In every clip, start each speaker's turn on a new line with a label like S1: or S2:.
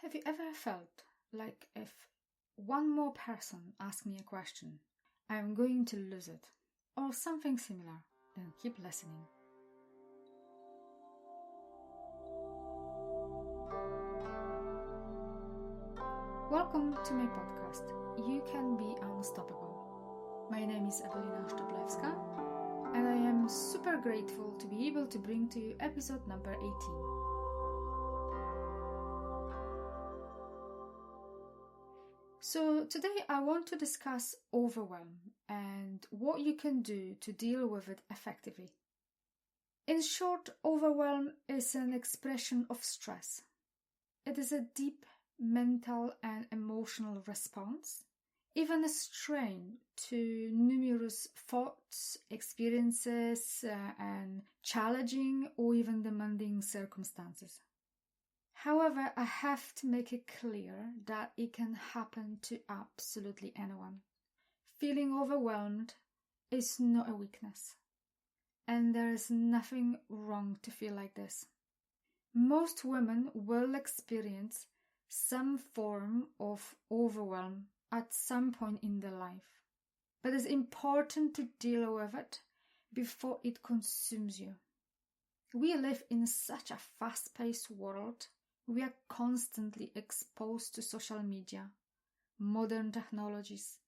S1: Have you ever felt like if one more person asks me a question, I'm going to lose it, or something similar? Then keep listening. Welcome to my podcast, You Can Be Unstoppable. My name is Ewelina Szczeblewska, and I am super grateful to be able to bring to you episode number 18. So today I want to discuss overwhelm and what you can do to deal with it effectively. In short, overwhelm is an expression of stress. It is a deep mental and emotional response, even a strain to numerous thoughts, experiences, and challenging or even demanding circumstances. However, I have to make it clear that it can happen to absolutely anyone. Feeling overwhelmed is not a weakness, and there is nothing wrong to feel like this. Most women will experience some form of overwhelm at some point in their life, but it's important to deal with it before it consumes you. We live in such a fast-paced world. We are constantly exposed to social media, modern technologies.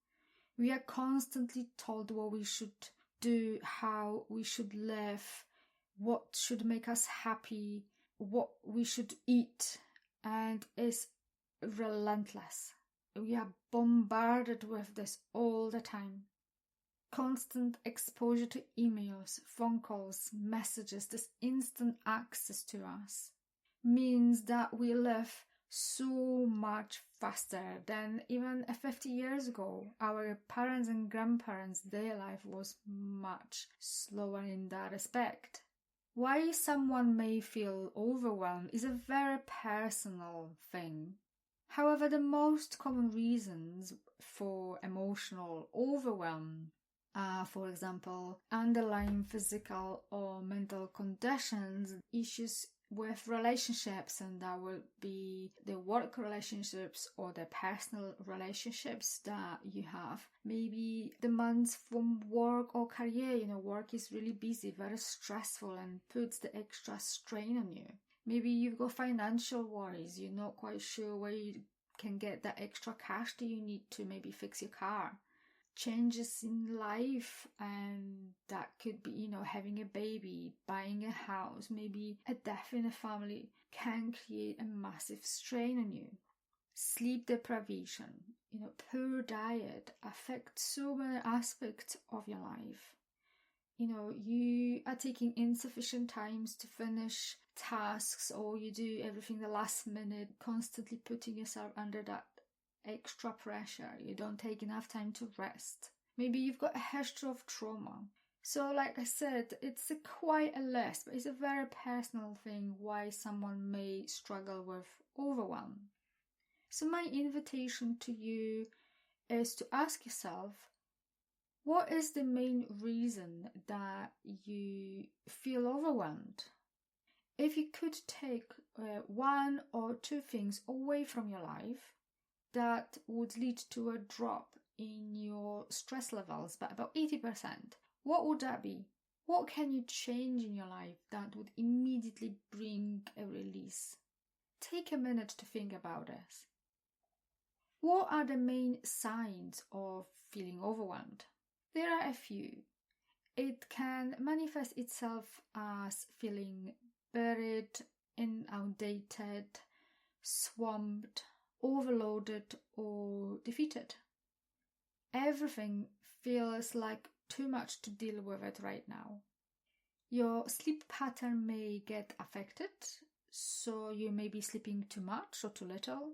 S1: We are constantly told what we should do, how we should live, what should make us happy, what we should eat, and it's relentless. We are bombarded with this all the time. Constant exposure to emails, phone calls, messages, this instant access to us means that we live so much faster than even 50 years ago. Our parents and grandparents, their life was much slower in that respect. Why someone may feel overwhelmed is a very personal thing. However, the most common reasons for emotional overwhelm are, for example, underlying physical or mental conditions, issues with relationships, and that will be the work relationships or the personal relationships that you have. Maybe demands from work or career. Work is really busy, very stressful, and puts the extra strain on you. Maybe you've got financial worries. You're not quite sure where you can get that extra cash that you need to maybe fix your car. Changes in life, and that could be, having a baby, buying a house, maybe a death in a family can create a massive strain on you. Sleep deprivation, poor diet affects so many aspects of your life. You are taking insufficient times to finish tasks, or you do everything the last minute, constantly putting yourself under that extra pressure. You don't take enough time to rest. Maybe you've got a history of trauma. So like I said, it's quite a list, but it's a very personal thing why someone may struggle with overwhelm. So my invitation to you is to ask yourself, what is the main reason that you feel overwhelmed? If you could take one or two things away from your life that would lead to a drop in your stress levels by about 80%, what would that be? What can you change in your life that would immediately bring a release? Take a minute to think about this. What are the main signs of feeling overwhelmed? There are a few. It can manifest itself as feeling buried, inundated, swamped, overloaded, or defeated. Everything feels like too much to deal with it right now. Your sleep pattern may get affected, so you may be sleeping too much or too little.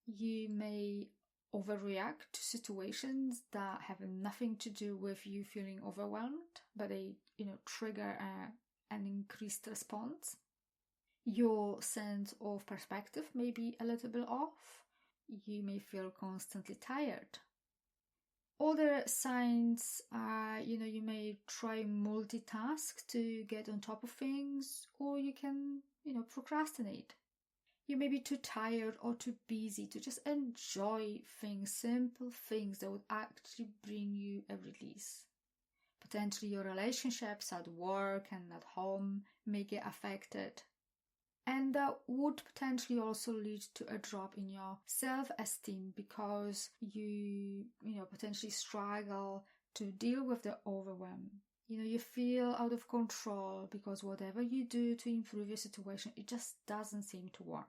S1: You may overreact to situations that have nothing to do with you feeling overwhelmed, but they, trigger an increased response. Your sense of perspective may be a little bit off. You may feel constantly tired. Other signs are, you may try multitask to get on top of things, or you can, procrastinate. You may be too tired or too busy to just enjoy things, simple things that would actually bring you a release. Potentially your relationships at work and at home may get affected. And that would potentially also lead to a drop in your self-esteem because you potentially struggle to deal with the overwhelm. You feel out of control because whatever you do to improve your situation, it just doesn't seem to work.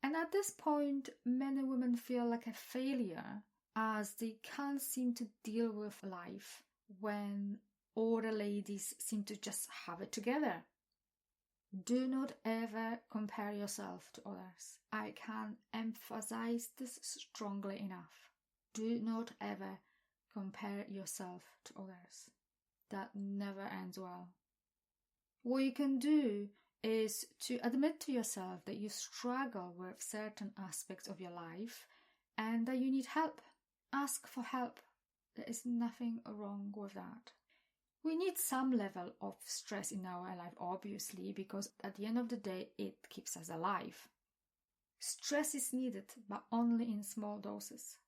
S1: And at this point, many women feel like a failure as they can't seem to deal with life when older ladies seem to just have it together. Do not ever compare yourself to others. I can't emphasize this strongly enough. Do not ever compare yourself to others. That never ends well. What you can do is to admit to yourself that you struggle with certain aspects of your life and that you need help. Ask for help. There is nothing wrong with that. We need some level of stress in our life, obviously, because at the end of the day, it keeps us alive. Stress is needed, but only in small doses.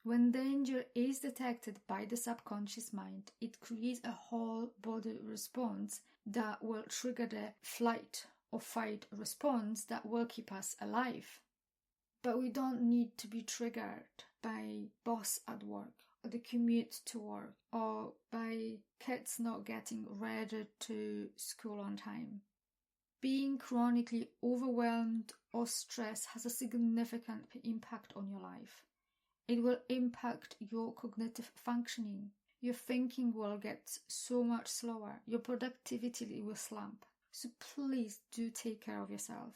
S1: When danger is detected by the subconscious mind, it creates a whole body response that will trigger the flight or fight response that will keep us alive. But we don't need to be triggered by boss at work, or the commute to work, or by kids not getting ready to school on time. Being chronically overwhelmed or stressed has a significant impact on your life. It will impact your cognitive functioning. Your thinking will get so much slower. Your productivity will slump. So please do take care of yourself.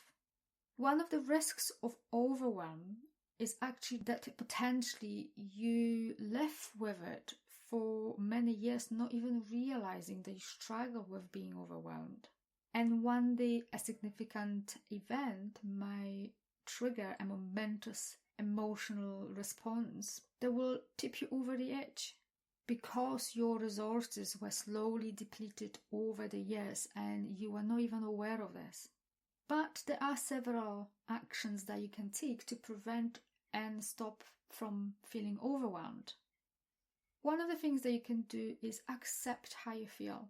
S1: One of the risks of overwhelm is actually that potentially you live with it for many years, not even realizing that you struggle with being overwhelmed. And one day a significant event might trigger a momentous emotional response that will tip you over the edge because your resources were slowly depleted over the years and you were not even aware of this. But there are several actions that you can take to prevent and stop from feeling overwhelmed. One of the things that you can do is accept how you feel.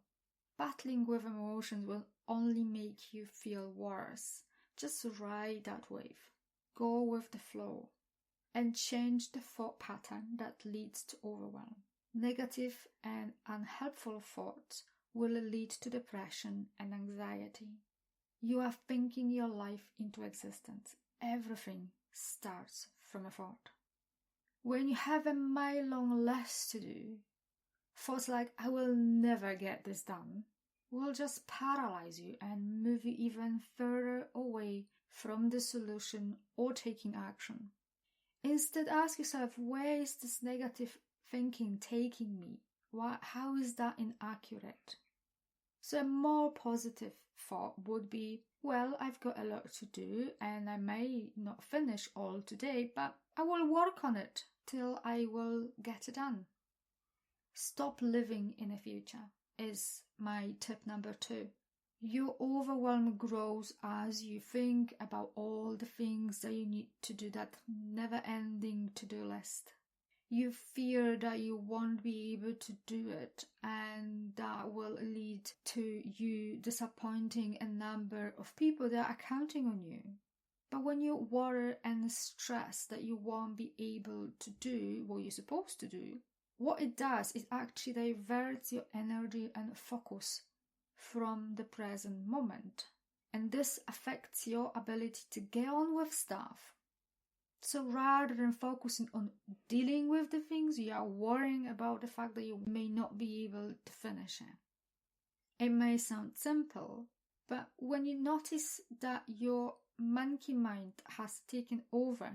S1: Battling with emotions will only make you feel worse. Just ride that wave. Go with the flow and change the thought pattern that leads to overwhelm. Negative and unhelpful thoughts will lead to depression and anxiety. You are thinking your life into existence. Everything starts from a thought. When you have a mile-long list to do, thoughts like, I will never get this done, will just paralyze you and move you even further away from the solution or taking action. Instead, ask yourself, where is this negative thinking taking me? How is that inaccurate? So a more positive thought would be, well, I've got a lot to do and I may not finish all today, but I will work on it till I will get it done. Stop living in the future is my tip number 2. Your overwhelm grows as you think about all the things that you need to do, that never-ending to-do list. You fear that you won't be able to do it, and that will lead to you disappointing a number of people that are counting on you. But when you worry and stress that you won't be able to do what you're supposed to do, what it does is actually diverts your energy and focus from the present moment. And this affects your ability to get on with stuff. So rather than focusing on dealing with the things, you are worrying about the fact that you may not be able to finish it. It may sound simple, but when you notice that your monkey mind has taken over,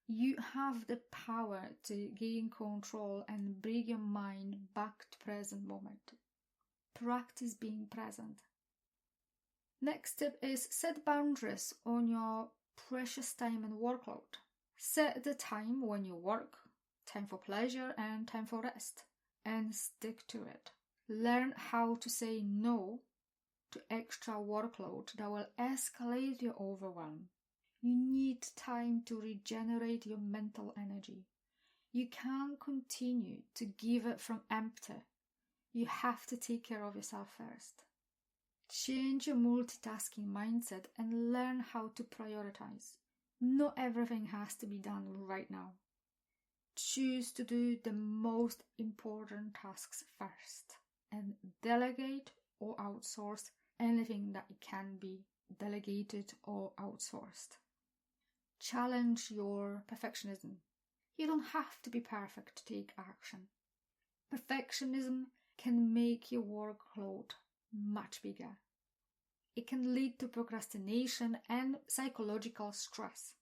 S1: you have the power to gain control and bring your mind back to present moment. Practice being present. Next tip is set boundaries on your precious time and workload. Set the time when you work, time for pleasure and time for rest, and stick to it. Learn how to say no to extra workload that will escalate your overwhelm. You need time to regenerate your mental energy. You can't continue to give it from empty. You have to take care of yourself first. Change your multitasking mindset and learn how to prioritize. Not everything has to be done right now. Choose to do the most important tasks first and delegate or outsource anything that can be delegated or outsourced. Challenge your perfectionism. You don't have to be perfect to take action. Perfectionism can make your workload much bigger. It can lead to procrastination and psychological stress.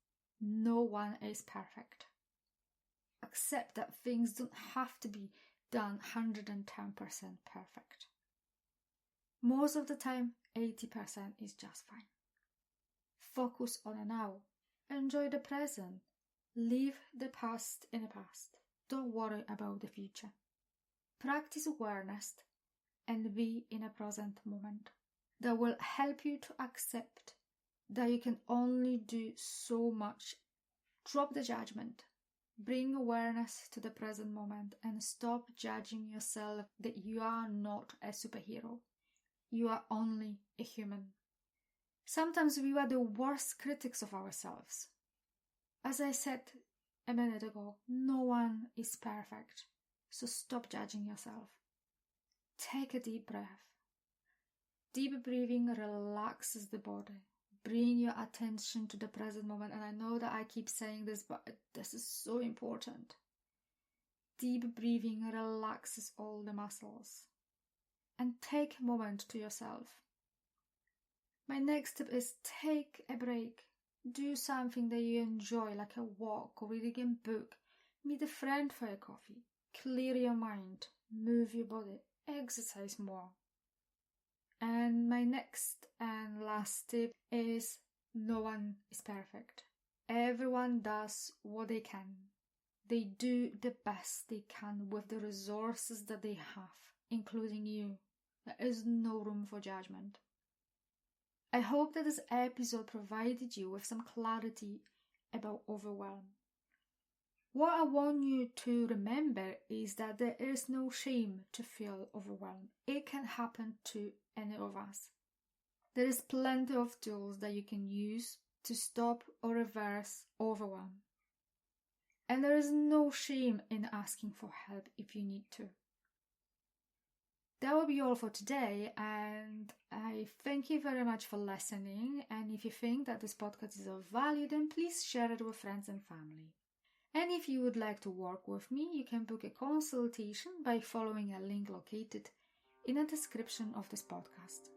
S1: No one is perfect. Accept that things don't have to be done 110% perfect. Most of the time, 80% is just fine. Focus on the now. Enjoy the present. Leave the past in the past. Don't worry about the future. Practice awareness and be in a present moment. That will help you to accept that you can only do so much. Drop the judgment. Bring awareness to the present moment and stop judging yourself that you are not a superhero. You are only a human. Sometimes we are the worst critics of ourselves. As I said a minute ago, no one is perfect, so stop judging yourself. Take a deep breath. Deep breathing relaxes the body. Bring your attention to the present moment, and I know that I keep saying this, but this is so important. Deep breathing relaxes all the muscles. And take a moment to yourself. My next tip is take a break. Do something that you enjoy, like a walk or reading a book. Meet a friend for a coffee. Clear your mind. Move your body. Exercise more. And my next and last tip is no one is perfect. Everyone does what they can. They do the best they can with the resources that they have, including you. There is no room for judgment. I hope that this episode provided you with some clarity about overwhelm. What I want you to remember is that there is no shame to feel overwhelmed. It can happen to any of us. There is plenty of tools that you can use to stop or reverse overwhelm. And there is no shame in asking for help if you need to. That will be all for today, and I thank you very much for listening. And if you think that this podcast is of value, then please share it with friends and family. And if you would like to work with me, you can book a consultation by following a link located in the description of this podcast.